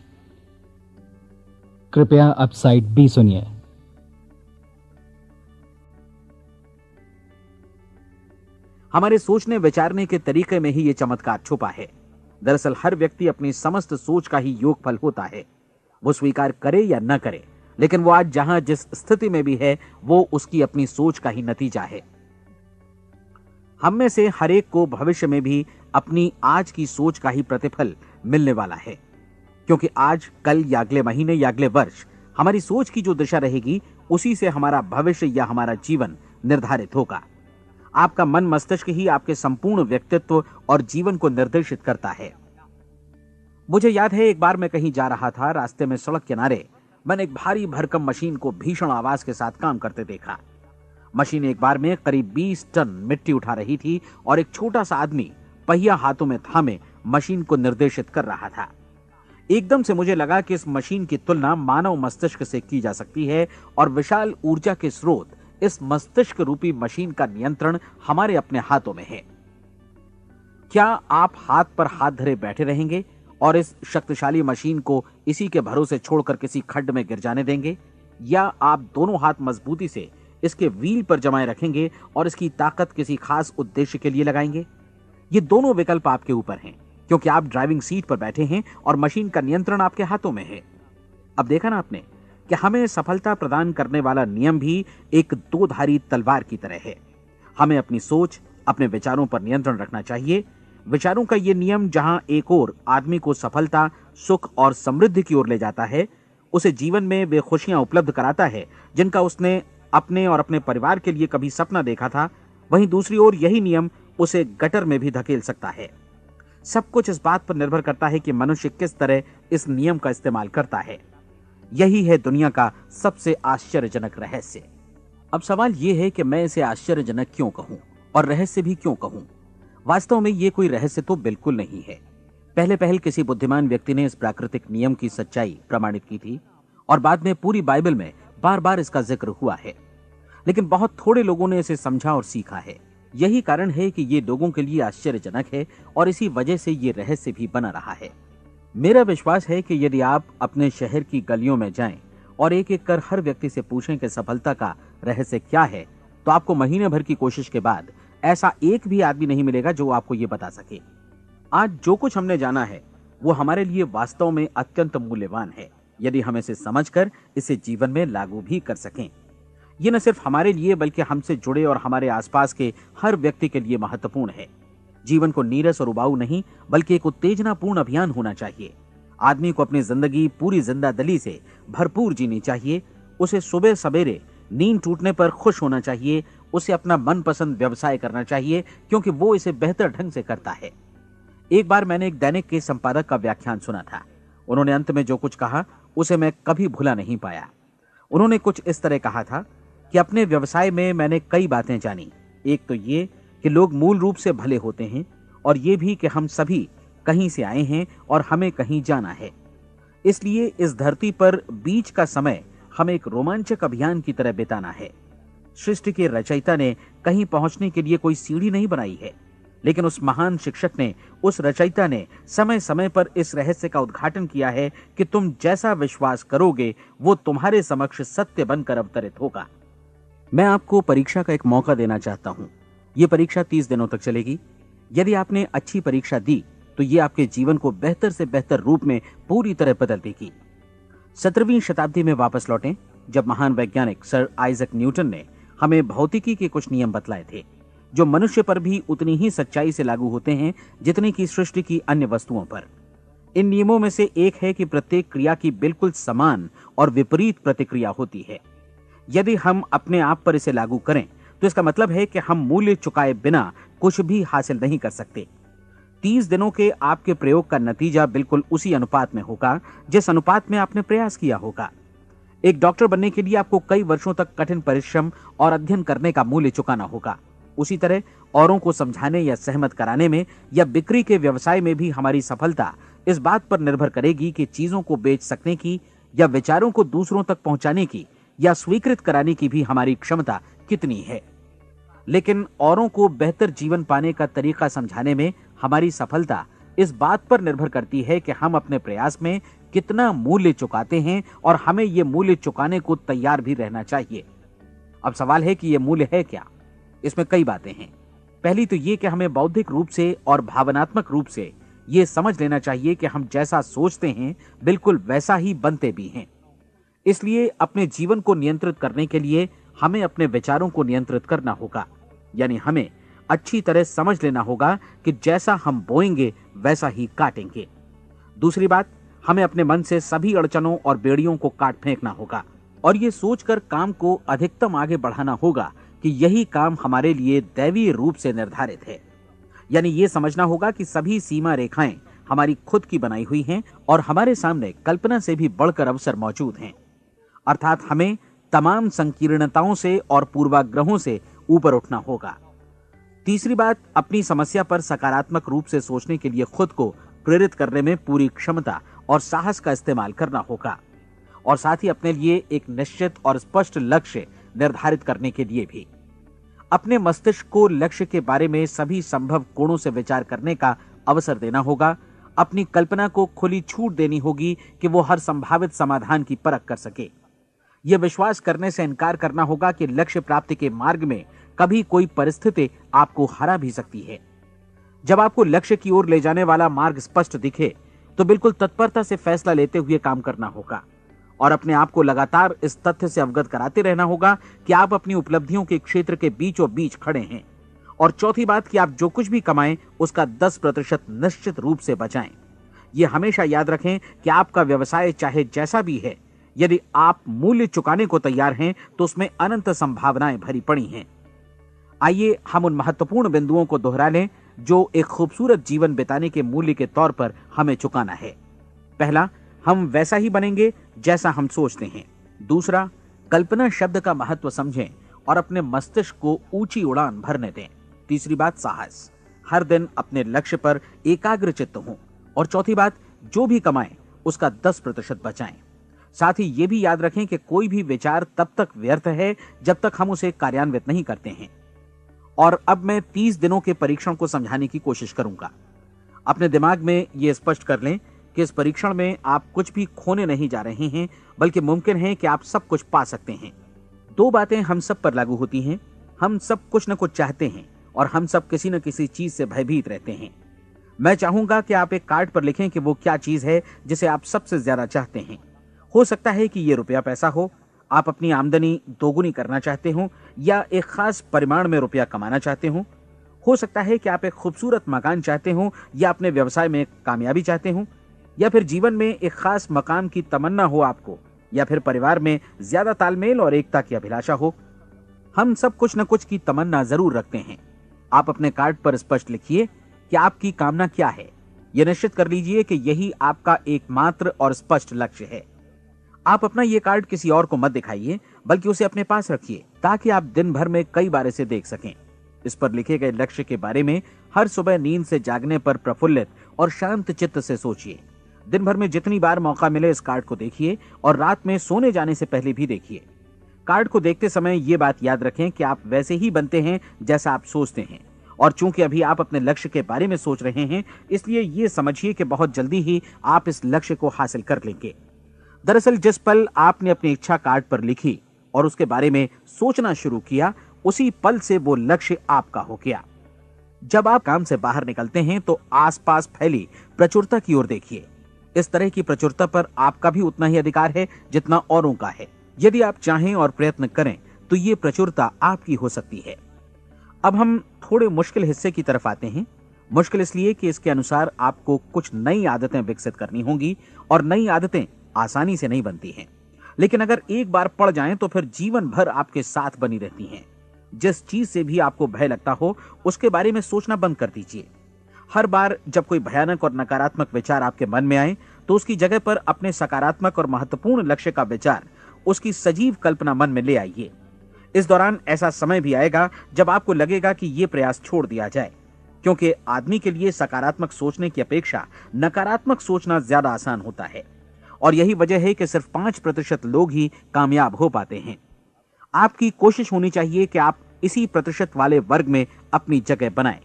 कृपया अब साइड बी सुनिए। हमारे सोचने विचारने के तरीके में ही ये चमत्कार छुपा है। दरअसल हर व्यक्ति अपनी समस्त सोच का ही योगफल होता है। वो स्वीकार करे या न करे, लेकिन वो आज जहां जिस स्थिति में भी है वो उसकी अपनी सोच का ही नतीजा है। हम में से हर एक को भविष्य में भी अपनी आज की सोच का ही प्रतिफल मिलने वाला है, क्योंकि आज, कल या अगले महीने या अगले वर्ष हमारी सोच की जो दिशा रहेगी उसी से हमारा भविष्य या हमारा जीवन निर्धारित होगा। आपका मन मस्तिष्क ही आपके संपूर्ण व्यक्तित्व और जीवन को निर्देशित करता है। मुझे याद है एक बार मैं कहीं जा रहा था, रास्ते में सड़क किनारे मैंने एक भारी भरकम मशीन को भीषण आवाज के साथ काम करते देखा। मशीन एक बार में करीब 20 टन मिट्टी उठा रही थी और एक छोटा सा आदमी पहिया हाथों में थामे मशीन को निर्देशित कर रहा था। एकदम से मुझे लगा कि इस मशीन की तुलना मानव मस्तिष्क से की जा सकती है और विशाल ऊर्जा के स्रोत इस मस्तिष्क रूपी मशीन का नियंत्रण हमारे अपने हाथों में है। क्या आप हाथ पर हाथ धरे बैठे रहेंगे और इस शक्तिशाली मशीन को इसी के भरोसे छोड़कर किसी खड्ड में गिर जाने देंगे, या आप दोनों हाथ मजबूती से इसके व्हील पर जमाए रखेंगे और इसकी ताकत किसी खास उद्देश्य के लिए लगाएंगे? ये दोनों विकल्प आपके ऊपर हैं, क्योंकि आप ड्राइविंग सीट पर बैठे हैं और मशीन का नियंत्रण आपके हाथों में है। अब देखा ना आपने कि हमें सफलता प्रदान करने वाला नियम भी एक दो-धारी तलवार की तरह है। हमें अपनी सोच, अपने विचारों पर नियंत्रण रखना चाहिए। विचारों का यह नियम जहां एक ओर आदमी को सफलता, सुख और समृद्धि की ओर ले जाता है, उसे जीवन में वे खुशियां उपलब्ध कराता है जिनका उसने अपने और अपने परिवार के लिए कभी सपना देखा था, वहीं दूसरी ओर यही नियम उसे गटर में भी धकेल सकता है। सब कुछ इस बात पर निर्भर करता है कि मनुष्य किस तरह इस नियम का इस्तेमाल करता है। यही है दुनिया का सबसे आश्चर्यजनक रहस्य। अब सवाल यह है कि मैं इसे आश्चर्यजनक क्यों कहूं और रहस्य भी क्यों कहूं? वास्तव में यह कोई रहस्य तो बिल्कुल नहीं है। पहले किसी बुद्धिमान व्यक्ति ने इस प्राकृतिक नियम की सच्चाई प्रमाणित की थी और बाद में पूरी बाइबल में बार बार इसका जिक्र हुआ है, लेकिन बहुत थोड़े लोगों ने इसे समझा और सीखा है। यही कारण है कि ये लोगों के लिए आश्चर्यजनक है और इसी वजह से ये रहस्य भी बना रहा है। मेरा विश्वास है कि यदि आप अपने शहर की गलियों में जाएं और एक एक कर हर व्यक्ति से पूछें कि सफलता का रहस्य क्या है, तो आपको महीने भर की कोशिश के बाद ऐसा एक भी आदमी नहीं मिलेगा जो आपको ये बता सके। आज जो कुछ हमने जाना है वो हमारे लिए वास्तव में अत्यंत मूल्यवान है, यदि हम इसे समझकर इसे जीवन में लागू भी कर सकें। ये न सिर्फ हमारे लिए बल्कि हमसे जुड़े और हमारे आसपास के हर व्यक्ति के लिए महत्वपूर्ण है। जीवन को नीरस और उबाऊ नहीं बल्कि एक उत्तेजनापूर्ण अभियान होना चाहिए। आदमी को अपनी जिंदगी पूरी जिंदादिली से भरपूर जीनी चाहिए। उसे सुबह सवेरे नींद टूटने पर खुश होना चाहिए। उसे अपना मनपसंद व्यवसाय करना चाहिए क्योंकि वो इसे बेहतर ढंग से करता है। एक बार मैंने एक दैनिक के संपादक का व्याख्यान सुना था। उन्होंने अंत में जो कुछ कहा उसे मैं कभी भुला नहीं पाया। उन्होंने कुछ इस तरह कहा था कि अपने व्यवसाय में मैंने कई बातें जानी। एक तो ये कि लोग मूल रूप से भले होते हैं और ये भी कि हम सभी कहीं से आए हैं और हमें कहीं जाना है। इसलिए इस धरती पर बीच का समय हमें एक रोमांचक अभियान की तरह बिताना है। सृष्टि के रचयिता ने कहीं पहुंचने के लिए कोई सीढ़ी नहीं बनाई है, लेकिन उस महान शिक्षक ने, उस रचयिता ने समय समय पर इस रहस्य का उद्घाटन किया है कि तुम जैसा विश्वास करोगे वो तुम्हारे समक्ष सत्य बनकर अवतरित होगा। मैं आपको परीक्षा का एक मौका देना चाहता हूं। यह परीक्षा 30 दिनों तक चलेगी। यदि आपने अच्छी परीक्षा दी तो यह आपके जीवन को बेहतर से बेहतर रूप में पूरी तरह बदल देगी। 17वीं शताब्दी में वापस लौटें, जब महान वैज्ञानिक सर आइजक न्यूटन ने हमें भौतिकी के कुछ नियम बतलाए थे, जो मनुष्य पर भी उतनी ही सच्चाई से लागू होते हैं जितनी की सृष्टि की अन्य वस्तुओं पर। इन नियमों में से एक है कि प्रत्येक क्रिया की बिल्कुल समान और विपरीत प्रतिक्रिया होती है। यदि हम अपने आप पर इसे लागू करें तो इसका मतलब है कि हम मूल्य चुकाए बिना कुछ भी हासिल नहीं कर सकते। 30 दिनों के आपके प्रयोग का नतीजा बिल्कुल उसी अनुपात में होगा जिस अनुपात में आपने प्रयास किया होगा। एक डॉक्टर बनने के लिए आपको कई वर्षों तक कठिन परिश्रम और अध्ययन करने का मूल्य चुकाना होगा। उसी तरह औरों को समझाने या सहमत कराने में या बिक्री के व्यवसाय में भी हमारी सफलता इस बात पर निर्भर करेगी कि चीजों को बेच सकने की या विचारों को दूसरों तक पहुंचाने की या स्वीकृत कराने की भी हमारी क्षमता कितनी है। लेकिन औरों को बेहतर जीवन पाने का तरीका समझाने में हमारी सफलता इस बात पर निर्भर करती है कि हम अपने प्रयास में कितना मूल्य चुकाते हैं और हमें यह मूल्य चुकाने को तैयार भी रहना चाहिए। अब सवाल है कि यह मूल्य है क्या? इसमें कई बातें हैं। पहली तो यह कि हमें बौद्धिक रूप से और भावनात्मक रूप से यह समझ लेना चाहिए कि हम जैसा सोचते हैं बिल्कुल वैसा ही बनते भी हैं। इसलिए अपने जीवन को नियंत्रित करने के लिए हमें अपने विचारों को नियंत्रित करना होगा। यानी हमें अच्छी तरह समझ लेना होगा कि जैसा हम बोएंगे वैसा ही काटेंगे। दूसरी बात, हमें अपने मन से सभी अड़चनों और बेड़ियों को काट फेंकना होगा और ये सोचकर काम को अधिकतम आगे बढ़ाना होगा कि यही काम हमारे लिए दैवीय रूप से निर्धारित है। यानी ये समझना होगा कि सभी सीमा रेखाएं हमारी खुद की बनाई हुई हैं और हमारे सामने कल्पना से भी बढ़कर अवसर मौजूद हैं। अर्थात हमें तमाम संकीर्णताओं से और पूर्वाग्रहों से ऊपर उठना होगा। तीसरी बात, अपनी समस्या पर सकारात्मक रूप से सोचने के लिए खुद को प्रेरित करने में पूरी क्षमता और साहस का इस्तेमाल करना होगा और साथ ही अपने लिए एक निश्चित और स्पष्ट लक्ष्य निर्धारित करने के लिए भी। अपने मस्तिष्क को लक्ष्य के बारे में सभी संभव कोणों से विचार करने का अवसर देना होगा। अपनी कल्पना को खुली छूट देनी होगी कि वो हर संभावित समाधान की परख कर सके। यह विश्वास करने से इनकार करना होगा कि लक्ष्य प्राप्ति के मार्ग में कभी कोई परिस्थिति आपको हरा भी सकती है। जब आपको लक्ष्य की ओर ले जाने वाला मार्ग स्पष्ट दिखे तो बिल्कुल तत्परता से फैसला लेते हुए काम करना होगा और अपने आप को लगातार इस तथ्य से अवगत कराते रहना होगा कि आप अपनी उपलब्धियों के क्षेत्र के बीचों बीच खड़े हैं। और चौथी बात कि आप जो कुछ भी कमाएं उसका 10% निश्चित रूप से बचाएं। यह हमेशा याद रखें कि आपका व्यवसाय चाहे जैसा भी है, यदि आप मूल्य चुकाने को तैयार हैं तो उसमें अनंत संभावनाएं भरी पड़ी हैं। आइए हम उन महत्वपूर्ण बिंदुओं को दोहरा लें जो एक खूबसूरत जीवन बिताने के मूल्य के तौर पर हमें चुकाना है। पहला, हम वैसा ही बनेंगे जैसा हम सोचते हैं। दूसरा, कल्पना शब्द का महत्व समझें और अपने मस्तिष्क को ऊंची उड़ान भरने दें। तीसरी बात, साहस, हर दिन अपने लक्ष्य पर एकाग्र चित्त हों। और चौथी बात, जो भी कमाएं उसका 10% बचाएं। साथ ही ये भी याद रखें कि कोई भी विचार तब तक व्यर्थ है जब तक हम उसे कार्यान्वित नहीं करते हैं। और अब मैं 30 दिनों के परीक्षण को समझाने की कोशिश करूंगा। अपने दिमाग में यह स्पष्ट कर लें कि इस परीक्षण में आप कुछ भी खोने नहीं जा रहे हैं, बल्कि मुमकिन है कि आप सब कुछ पा सकते हैं। 2 बातें हम सब पर लागू होती हैं। हम सब कुछ न कुछ चाहते हैं और हम सब किसी न किसी चीज से भयभीत रहते हैं। मैं चाहूंगा कि आप एक कार्ड पर लिखें कि वो क्या चीज है जिसे आप सबसे ज्यादा चाहते हैं। हो सकता है कि ये रुपया पैसा हो, आप अपनी आमदनी दोगुनी करना चाहते हो, या एक खास परिमाण में रुपया कमाना चाहते हो सकता है कि आप एक खूबसूरत मकान चाहते हो, या अपने व्यवसाय में कामयाबी चाहते हो, या फिर जीवन में एक खास मकाम की तमन्ना हो आपको, या फिर परिवार में ज्यादा तालमेल और एकता की अभिलाषा हो। हम सब कुछ न कुछ की तमन्ना जरूर रखते हैं। आप अपने कार्ड पर स्पष्ट लिखिए कि आपकी कामना क्या है। यह निश्चित कर लीजिए कि यही आपका एकमात्र और स्पष्ट लक्ष्य है। आप अपना यह कार्ड किसी और को मत दिखाइए, बल्कि उसे अपने पास रखिए ताकि आप दिन भर में कई बार इसे देख सकें। इस पर लिखे गए लक्ष्य के बारे में हर सुबह नींद से जागने पर प्रफुल्लित और शांत चित्त से सोचिए। दिन भर में जितनी बार मौका मिले इस कार्ड को देखिए और रात में सोने जाने से पहले भी देखिए। कार्ड को देखते समय ये बात याद रखें कि आप वैसे ही बनते हैं जैसा आप सोचते हैं। और चूंकि अभी आप अपने लक्ष्य के बारे में सोच रहे हैं, इसलिए ये समझिए कि बहुत जल्दी ही आप इस लक्ष्य को हासिल कर लेंगे। दरअसल जिस पल आपने अपनी इच्छा कार्ड पर लिखी और उसके बारे में सोचना शुरू किया, उसी पल से वो लक्ष्य आपका हो गया। जब आप काम से बाहर निकलते हैं तो आसपास फैली प्रचुरता की ओर देखिए। इस तरह की प्रचुरता पर आपका भी उतना ही अधिकार है जितना औरों का है। यदि आप चाहें और प्रयत्न करें तो ये प्रचुरता आपकी हो सकती है। अब हम थोड़े मुश्किल हिस्से की तरफ आते हैं। मुश्किल इसलिए कि इसके अनुसार आपको कुछ नई आदतें विकसित करनी होंगी और नई आदतें आसानी से नहीं बनती हैं, लेकिन अगर एक बार पड़ जाएं तो फिर जीवन भर आपके साथ बनी रहती हैं। जिस चीज से भी आपको भय लगता हो उसके बारे में सोचना बंद कर दीजिए। हर बार जब कोई भयानक और नकारात्मक विचार आपके मन में आए तो उसकी जगह पर अपने सकारात्मक और महत्वपूर्ण लक्ष्य का विचार, उसकी सजीव कल्पना मन में ले आइए। इस दौरान ऐसा समय भी आएगा जब आपको लगेगा कि यह प्रयास छोड़ दिया जाए, क्योंकि आदमी के लिए सकारात्मक सोचने की अपेक्षा नकारात्मक सोचना ज्यादा आसान होता है। और यही वजह है कि सिर्फ 5% लोग ही कामयाब हो पाते हैं। आपकी कोशिश होनी चाहिए कि आप इसी प्रतिशत वाले वर्ग में अपनी जगह बनाएं।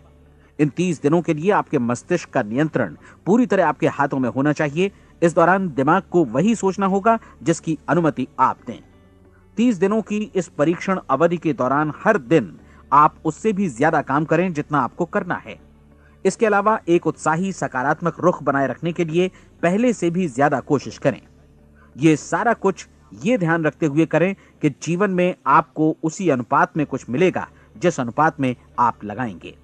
इन 30 दिनों के लिए आपके मस्तिष्क का नियंत्रण पूरी तरह आपके हाथों में होना चाहिए। इस दौरान दिमाग को वही सोचना होगा जिसकी अनुमति आप दें। 30 दिनों की इस परीक्षण अवधि के दौरान हर दिन आप उससे भी ज्यादा काम करें जितना आपको करना है। इसके अलावा एक उत्साही सकारात्मक रुख बनाए रखने के लिए पहले से भी ज्यादा कोशिश करें। ये सारा कुछ ये ध्यान रखते हुए करें कि जीवन में आपको उसी अनुपात में कुछ मिलेगा जिस अनुपात में आप लगाएंगे।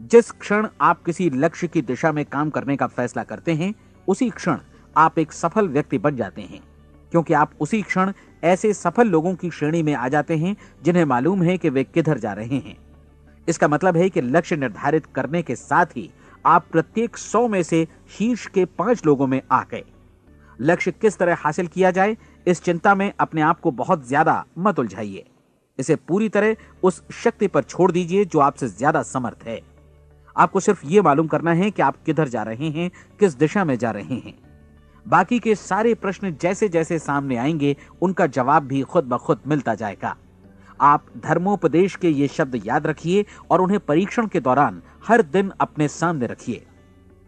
जिस क्षण आप किसी लक्ष्य की दिशा में काम करने का फैसला करते हैं, उसी क्षण आप एक सफल व्यक्ति बन जाते हैं, क्योंकि आप उसी क्षण ऐसे सफल लोगों की श्रेणी में आ जाते हैं जिन्हें मालूम है कि वे किधर जा रहे हैं। इसका मतलब है कि लक्ष्य निर्धारित करने के साथ ही आप प्रत्येक 100 में से शीर्ष के 5 लोगों में आ गए। लक्ष्य किस तरह हासिल किया जाए, इस चिंता में अपने आप को बहुत ज्यादा मत उलझाइए। इसे पूरी तरह उस शक्ति पर छोड़ दीजिए जो आपसे ज्यादा समर्थ है। आपको सिर्फ ये मालूम करना है कि आप किधर जा रहे हैं, किस दिशा में जा रहे हैं। बाकी के सारे प्रश्न जैसे जैसे सामने आएंगे उनका जवाब भी खुद ब खुद मिलता जाएगा। आप धर्मोपदेश के ये शब्द याद रखिए और उन्हें परीक्षण के दौरान हर दिन अपने सामने रखिए।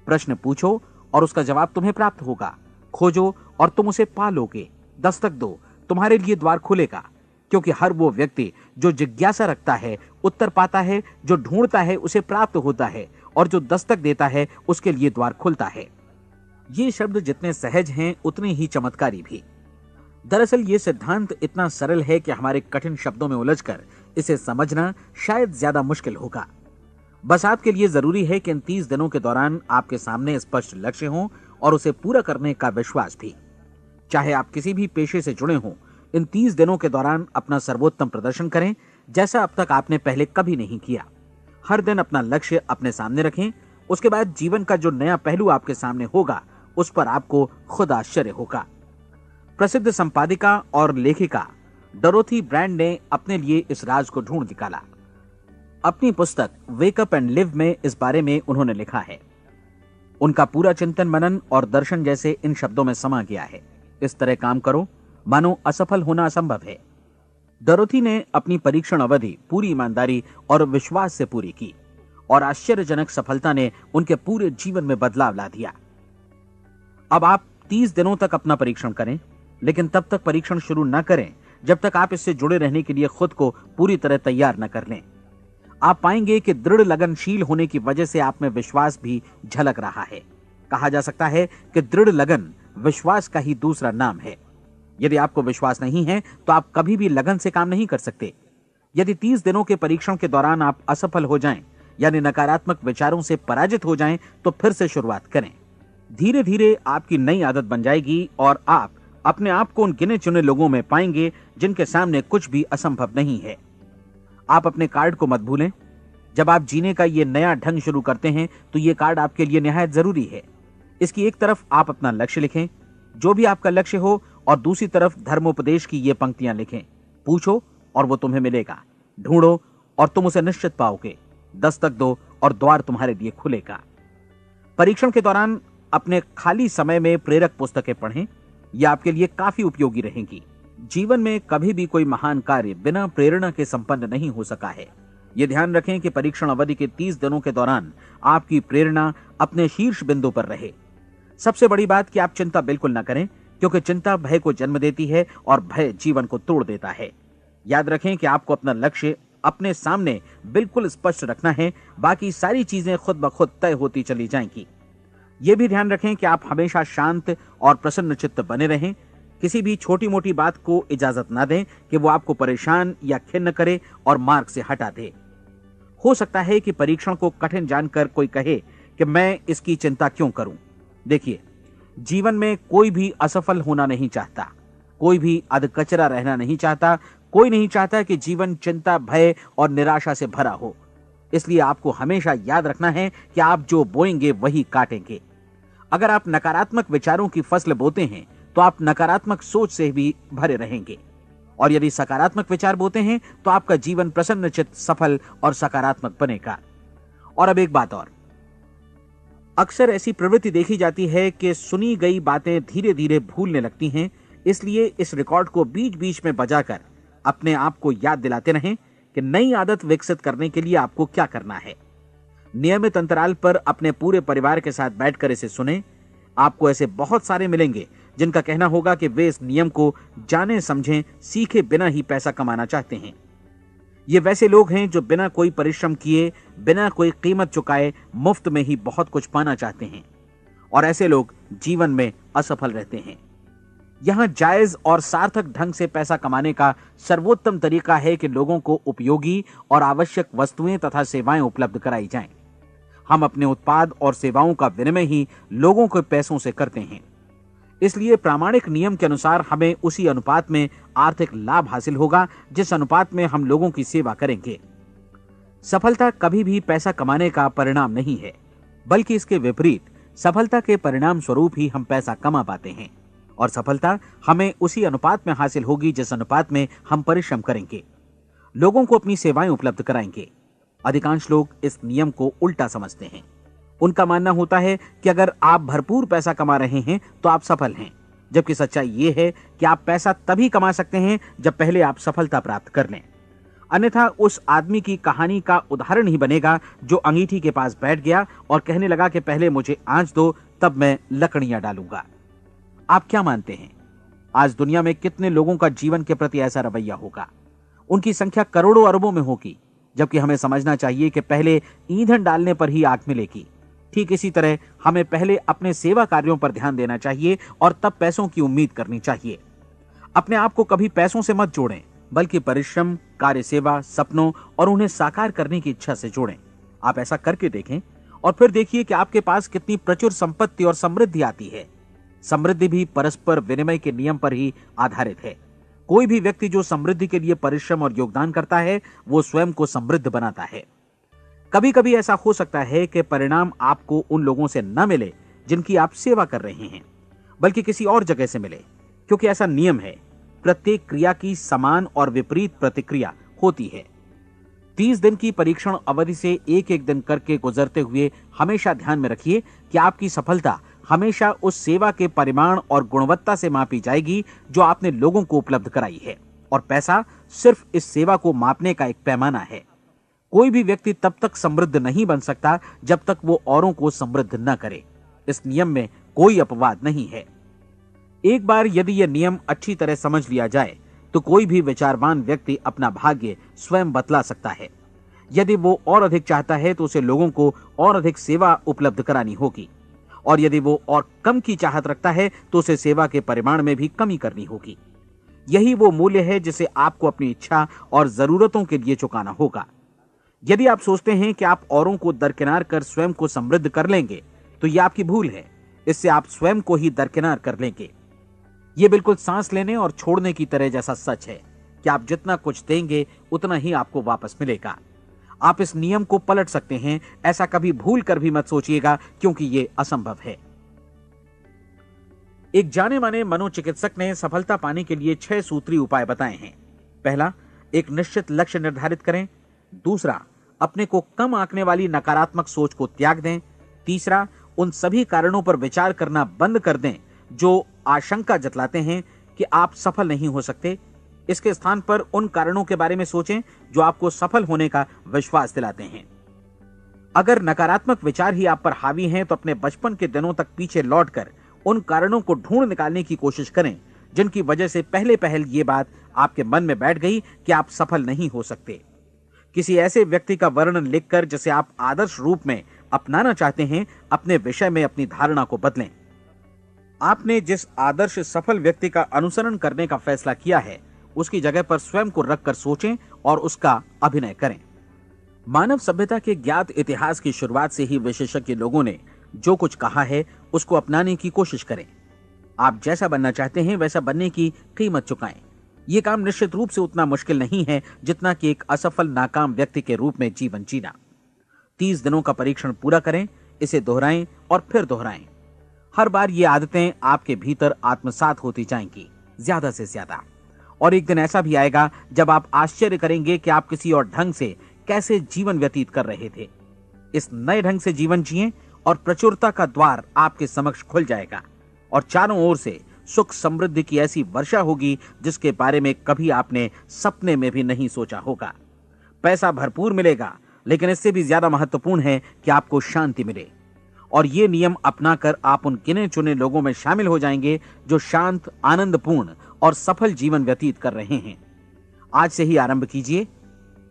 प्रश्न पूछो और उसका जवाब तुम्हें प्राप्त होगा। खोजो और तुम उसे पा लोगे। दस्तक दो, तुम्हारे लिए द्वार खुलेगा। क्योंकि हर वो व्यक्ति जो जिज्ञासा रखता है उत्तर पाता है, जो ढूंढता है उसे प्राप्त होता है, और जो दस्तक देता है उसके लिए द्वार खुलता है। ये शब्द जितने सहज हैं उतने ही चमत्कारी भी। दरअसल ये सिद्धांत इतना सरल है कि हमारे कठिन शब्दों में उलझकर इसे समझना शायद ज्यादा मुश्किल होगा। बस आपके लिए जरूरी है कि इन 30 दिनों के दौरान आपके सामने स्पष्ट लक्ष्य हो और उसे पूरा करने का विश्वास भी। चाहे आप किसी भी पेशे से जुड़े हों, इन 30 दिनों के दौरान अपना सर्वोत्तम प्रदर्शन करें, जैसा अब तक आपने पहले कभी नहीं किया। हर दिन अपना लक्ष्य अपने सामने रखें। उसके बाद जीवन का जो नया पहलू आपके सामने होगा उस पर आपको खुद आश्चर्य होगा। प्रसिद्ध संपादिका और लेखिका डोरोथी ब्रैंड ने अपने लिए इस राज को ढूंढ निकाला। अपनी पुस्तक वेक अप एंड लिव में इस बारे में उन्होंने लिखा है। उनका पूरा चिंतन मनन और दर्शन जैसे इन शब्दों में समा गया है। इस तरह काम करो मानो असफल होना असंभव है। डोरोथी ने अपनी परीक्षण अवधि पूरी ईमानदारी और विश्वास से पूरी की और आश्चर्यजनक सफलता ने उनके पूरे जीवन में बदलाव ला दिया। अब आप 30 दिनों तक अपना परीक्षण करें, लेकिन तब तक परीक्षण शुरू न करें जब तक आप इससे जुड़े रहने के लिए खुद को पूरी तरह तैयार न कर लें। आप पाएंगे कि दृढ़ लगनशील होने की वजह से आप में विश्वास भी झलक रहा है। कहा जा सकता है कि दृढ़ लगन विश्वास का ही दूसरा नाम है। यदि आपको विश्वास नहीं है तो आप कभी भी लगन से काम नहीं कर सकते। यदि 30 दिनों के परीक्षण के दौरान आप असफल हो जाएं, यानी नकारात्मक विचारों से पराजित हो जाएं, तो फिर से शुरुआत करें। धीरे धीरे आपकी नई आदत बन जाएगी और आप अपने आप को उन गिने चुने लोगों में पाएंगे जिनके सामने कुछ भी असंभव नहीं है। आप अपने कार्ड को मत भूलें। जब आप जीने का ये नया ढंग शुरू करते हैं तो ये कार्ड आपके लिए निहायत जरूरी है। इसकी एक तरफ आप अपना लक्ष्य लिखें, जो भी आपका लक्ष्य हो, और दूसरी तरफ धर्मोपदेश की ये पंक्तियां लिखें। पूछो और वो तुम्हें मिलेगा। ढूंढो और तुम उसे निश्चित पाओगे। दस्तक दो और द्वार तुम्हारे लिए खुलेगा। परीक्षण के दौरान अपने खाली समय में प्रेरक पुस्तकें पढ़ें। यह आपके लिए काफी उपयोगी रहेंगी। जीवन में कभी भी कोई महान कार्य बिना प्रेरणा के संपन्न नहीं हो सका है। यह ध्यान रखें कि परीक्षण अवधि के 30 दिनों के दौरान आपकी प्रेरणा अपने शीर्ष बिंदु पर रहे। सबसे बड़ी बात कि आप चिंता बिल्कुल न करें, क्योंकि चिंता भय को जन्म देती है और भय जीवन को तोड़ देता है। याद रखें कि आपको अपना लक्ष्य अपने सामने बिल्कुल स्पष्ट रखना है। बाकी सारी चीजें खुद ब खुद तय होती चली जाएंगी। यह भी ध्यान रखें कि आप हमेशा शांत और प्रसन्न चित्त बने रहें। किसी भी छोटी मोटी बात को इजाजत ना दें कि वो आपको परेशान या खिन्न करे और मार्ग से हटा दे। हो सकता है कि परीक्षण को कठिन जानकर कोई कहे कि मैं इसकी चिंता क्यों करूं। देखिए, जीवन में कोई भी असफल होना नहीं चाहता, कोई भी अधकचरा रहना नहीं चाहता, कोई नहीं चाहता कि जीवन चिंता, भय और निराशा से भरा हो। इसलिए आपको हमेशा याद रखना है कि आप जो बोएंगे वही काटेंगे। अगर आप नकारात्मक विचारों की फसल बोते हैं तो आप नकारात्मक सोच से भी भरे रहेंगे, और यदि सकारात्मक विचार बोते हैं तो आपका जीवन प्रसन्नचित्त, सफल और सकारात्मक बनेगा। और अब एक बात और, अक्सर ऐसी प्रवृत्ति देखी जाती है कि सुनी गई बातें धीरे धीरे भूलने लगती हैं। इसलिए इस रिकॉर्ड को बीच बीच में बजाकर अपने आप को याद दिलाते रहें कि नई आदत विकसित करने के लिए आपको क्या करना है। नियमित अंतराल पर अपने पूरे परिवार के साथ बैठकर इसे सुनें। आपको ऐसे बहुत सारे मिलेंगे जिनका कहना होगा कि वे इस नियम को जाने समझें सीखे बिना ही पैसा कमाना चाहते हैं। ये वैसे लोग हैं जो बिना कोई परिश्रम किए, बिना कोई कीमत चुकाए मुफ्त में ही बहुत कुछ पाना चाहते हैं, और ऐसे लोग जीवन में असफल रहते हैं। यहां जायज और सार्थक ढंग से पैसा कमाने का सर्वोत्तम तरीका है कि लोगों को उपयोगी और आवश्यक वस्तुएं तथा सेवाएं उपलब्ध कराई जाएं। हम अपने उत्पाद और सेवाओं का विनिमय ही लोगों के पैसों से करते हैं। इसलिए प्रामाणिक नियम के अनुसार हमें उसी अनुपात में आर्थिक लाभ हासिल होगा जिस अनुपात में हम लोगों की सेवा करेंगे। सफलता कभी भी पैसा कमाने का परिणाम नहीं है, बल्कि इसके विपरीत सफलता के परिणाम स्वरूप ही हम पैसा कमा पाते हैं, और सफलता हमें उसी अनुपात में हासिल होगी जिस अनुपात में हम परिश्रम करेंगे, लोगों को अपनी सेवाएं उपलब्ध कराएंगे। अधिकांश लोग इस नियम को उल्टा समझते हैं। उनका मानना होता है कि अगर आप भरपूर पैसा कमा रहे हैं तो आप सफल हैं, जबकि सच्चाई यह है कि आप पैसा तभी कमा सकते हैं जब पहले आप सफलता प्राप्त कर लें। अन्यथा उस आदमी की कहानी का उदाहरण ही बनेगा जो अंगीठी के पास बैठ गया और कहने लगा कि पहले मुझे आंच दो, तब मैं लकड़ियां डालूंगा। आप क्या मानते हैं, आज दुनिया में कितने लोगों का जीवन के प्रति ऐसा रवैया होगा? उनकी संख्या करोड़ों अरबों में होगी, जबकि हमें समझना चाहिए कि पहले ईंधन डालने पर ही आग मिलेगी। ठीक इसी तरह हमें पहले अपने सेवा कार्यों पर ध्यान देना चाहिए और तब पैसों की उम्मीद करनी चाहिए। अपने आप को कभी पैसों से मत जोड़ें, बल्कि परिश्रम, कार्य सेवा, सपनों और उन्हें साकार करने की इच्छा से जोड़ें। आप ऐसा करके देखें और फिर देखिए कि आपके पास कितनी प्रचुर संपत्ति और समृद्धि आती है। समृद्धि भी परस्पर विनिमय के नियम पर ही आधारित है। कोई भी व्यक्ति जो समृद्धि के लिए परिश्रम और योगदान करता है, वो स्वयं को समृद्ध बनाता है। कभी कभी ऐसा हो सकता है कि परिणाम आपको उन लोगों से न मिले जिनकी आप सेवा कर रहे हैं, बल्कि किसी और जगह से मिले, क्योंकि ऐसा नियम है, प्रत्येक क्रिया की समान और विपरीत प्रतिक्रिया होती है। 30 दिन की परीक्षण अवधि से एक एक दिन करके गुजरते हुए हमेशा ध्यान में रखिए कि आपकी सफलता हमेशा उस सेवा के परिमाण और गुणवत्ता से मापी जाएगी जो आपने लोगों को उपलब्ध कराई है, और पैसा सिर्फ इस सेवा को मापने का एक पैमाना है। कोई भी व्यक्ति तब तक समृद्ध नहीं बन सकता जब तक वो औरों को समृद्ध न करे। इस नियम में कोई अपवाद नहीं है। एक बार यदि यह नियम अच्छी तरह समझ लिया जाए तो कोई भी विचारवान व्यक्ति अपना भाग्य स्वयं बतला सकता है। यदि वो और अधिक चाहता है तो उसे लोगों को और अधिक सेवा उपलब्ध करानी होगी, और यदि वो और कम की चाहत रखता है तो उसे सेवा के परिमाण में भी कमी करनी होगी। यही वो मूल्य है जिसे आपको अपनी इच्छा और जरूरतों के लिए चुकाना होगा। यदि आप सोचते हैं कि आप औरों को दरकिनार कर स्वयं को समृद्ध कर लेंगे तो यह आपकी भूल है। इससे आप स्वयं को ही दरकिनार कर लेंगे। यह बिल्कुल सांस लेने और छोड़ने की तरह जैसा सच है कि आप जितना कुछ देंगे उतना ही आपको वापस मिलेगा। आप इस नियम को पलट सकते हैं, ऐसा कभी भूल कर भी मत सोचिएगा, क्योंकि यह असंभव है। एक जाने माने मनोचिकित्सक ने सफलता पाने के लिए 6 सूत्री उपाय बताए हैं। पहला, एक निश्चित लक्ष्य निर्धारित करें। दूसरा, अपने को कम आंकने वाली नकारात्मक सोच को त्याग दें। तीसरा, उन सभी कारणों पर विचार करना बंद कर दें जो आशंका जतलाते हैं कि आप सफल नहीं हो सकते। इसके स्थान पर उन कारणों के बारे में सोचें जो आपको सफल होने का विश्वास दिलाते हैं। अगर नकारात्मक विचार ही आप पर हावी हैं तो अपने बचपन के दिनों तक पीछे लौटकर उन कारणों को ढूंढ निकालने की कोशिश करें जिनकी वजह से पहले पहल ये बात आपके मन में बैठ गई कि आप सफल नहीं हो सकते। किसी ऐसे व्यक्ति का वर्णन लिखकर जिसे आप आदर्श रूप में अपनाना चाहते हैं, अपने विषय में अपनी धारणा को बदलें। आपने जिस आदर्श सफल व्यक्ति का अनुसरण करने का फैसला किया है उसकी जगह पर स्वयं को रखकर सोचें और उसका अभिनय करें। मानव सभ्यता के ज्ञात इतिहास की शुरुआत से ही विशेषज्ञ लोगों ने जो कुछ कहा है उसको अपनाने की कोशिश करें। आप जैसा बनना चाहते हैं वैसा बनने की कीमत चुकाएं। यह काम निश्चित रूप से उतना मुश्किल नहीं है जितना कि एक असफल नाकाम व्यक्ति के रूप में जीवन जीना। 30 दिनों का परीक्षण पूरा करें, इसे दोहराएं और फिर दोहराएं। हर बार ये आदतें आपके भीतर आत्मसात होती जाएंगी, ज्यादा से ज्यादा। और एक दिन ऐसा भी आएगा जब आप आश्चर्य करेंगे कि आप किसी और ढंग से कैसे जीवन व्यतीत कर रहे थे। इस नए ढंग से जीवन जिएं और प्रचुरता का द्वार आपके समक्ष खुल जाएगा और चारों ओर से सुख समृद्धि की ऐसी वर्षा होगी जिसके बारे में कभी आपने सपने में भी नहीं सोचा होगा। पैसा भरपूर मिलेगा, लेकिन इससे भी ज्यादा महत्वपूर्ण है कि आपको शांति मिले। और ये नियम अपनाकर आप उन गिने चुने लोगों में शामिल हो जाएंगे जो शांत, आनंदपूर्ण और सफल जीवन व्यतीत कर रहे हैं। आज से ही आरंभ कीजिए।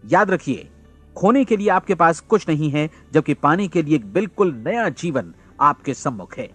याद रखिए, खोने के लिए आपके पास कुछ नहीं है, जबकि पाने के लिए एक बिल्कुल नया जीवन आपके सम्मुख है।